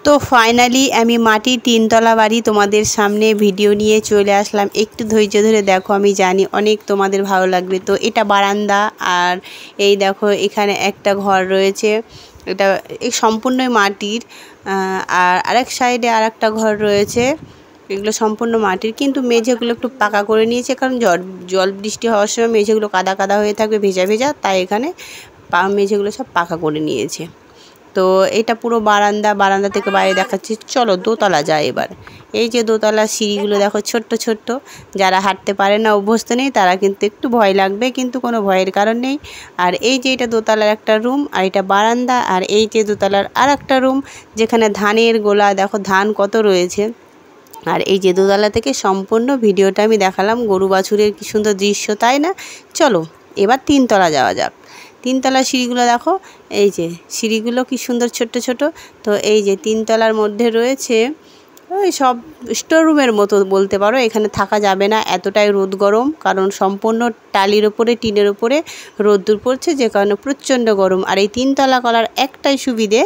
তো ফাইনালি আমি মাটির তিনতলা বাড়ি তোমাদের সামনে ভিডিও নিয়ে চলে আসলাম। একটু ধৈর্য ধরে দেখো, আমি জানি অনেক তোমাদের ভালো লাগবে। তো এটা বারান্দা, আর এই দেখো এখানে একটা ঘর রয়েছে, এটা সম্পূর্ণই মাটির। আর আরেক সাইডে আর একটা ঘর রয়েছে, এগুলো সম্পূর্ণ মাটির, কিন্তু মেঝেগুলো একটু পাকা করে নিয়েছে, কারণ জল বৃষ্টি হওয়ার সময় মেঝেগুলো কাদা কাদা হয়ে থাকবে, ভেজা ভেজা, তাই এখানে মেঝেগুলো সব পাকা করে নিয়েছে। তো এটা পুরো বারান্দা থেকে বাইরে দেখাচ্ছি। চলো দোতলা যায় এবার। এই যে দোতলা সিঁড়িগুলো দেখো, ছোট্ট ছোট্ট, যারা হাঁটতে পারে না, অভ্যস্ত নেই, তারা কিন্তু একটু ভয় লাগবে, কিন্তু কোনো ভয়ের কারণ নেই। আর এই যে এটা দোতলার একটা রুম, আর এটা বারান্দা, আর এই যে দোতলার আর একটা রুম, যেখানে ধানের গোলা, দেখো ধান কত রয়েছে। আর এই যে দোতলা থেকে সম্পূর্ণ ভিডিওটা আমি দেখালাম, গরু বাছুরের কি সুন্দর দৃশ্য, তাই না? চলো এবার তিনতলা যাওয়া যাক। তিনতলা সিঁড়িগুলো দেখো, এই যে সিঁড়িগুলো কি সুন্দর ছোট্ট ছোট। তো এই যে তিনতলার মধ্যে রয়েছে ওই সব স্টোর রুমের মতো বলতে পারো। এখানে থাকা যাবে না, এতটাই রোদ গরম, কারণ সম্পূর্ণ টালির ওপরে, টিনের ওপরে রোদ্দুর পড়ছে, যে কারণে প্রচণ্ড গরম। আর এই তিনতলা করার একটাই সুবিধে,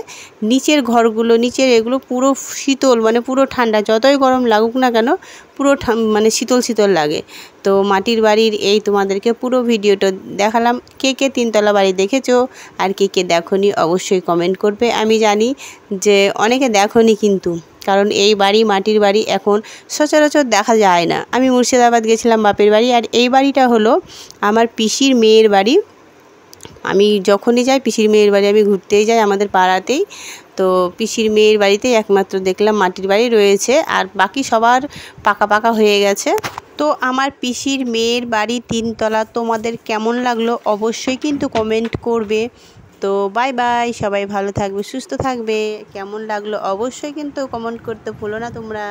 নিচের ঘরগুলো, নিচের এগুলো পুরো শীতল, মানে পুরো ঠান্ডা, যতই গরম লাগুক না কেন পুরো মানে শীতল শীতল লাগে। তো মাটির বাড়ির এই তোমাদেরকে পুরো ভিডিওটা দেখালাম। কে কে তিনতলা বাড়ি দেখেছো আর কে কে দেখোনি অবশ্যই কমেন্ট করবে। আমি জানি যে অনেকে দেখোনি, কিন্তু কারণ এই বাড়ি, মাটির বাড়ি এখন সচরাচর দেখা যায় না। আমি মুর্শিদাবাদ গেছিলাম বাপের বাড়ি, আর এই বাড়িটা হলো আমার পিসির মেয়ের বাড়ি। আমি যখনই যাই পিসির মেয়ের বাড়ি, আমি ঘুরতেই যাই আমাদের পাড়াতেই। তো পিসির মেয়ের বাড়িতেই একমাত্র দেখলাম মাটির বাড়ি রয়েছে, আর বাকি সবার পাকা পাকা হয়ে গেছে। তো আমার পিসির মেয়ের বাড়ি তিনতলা, তোমাদের কেমন লাগলো অবশ্যই কিন্তু কমেন্ট করবে। তো বাই বাই, সবাই ভালো থাকবে, সুস্থ থাকবে। কেমন লাগলো অবশ্যই কিন্তু কমেন্ট করতে ভুলো না তোমরা।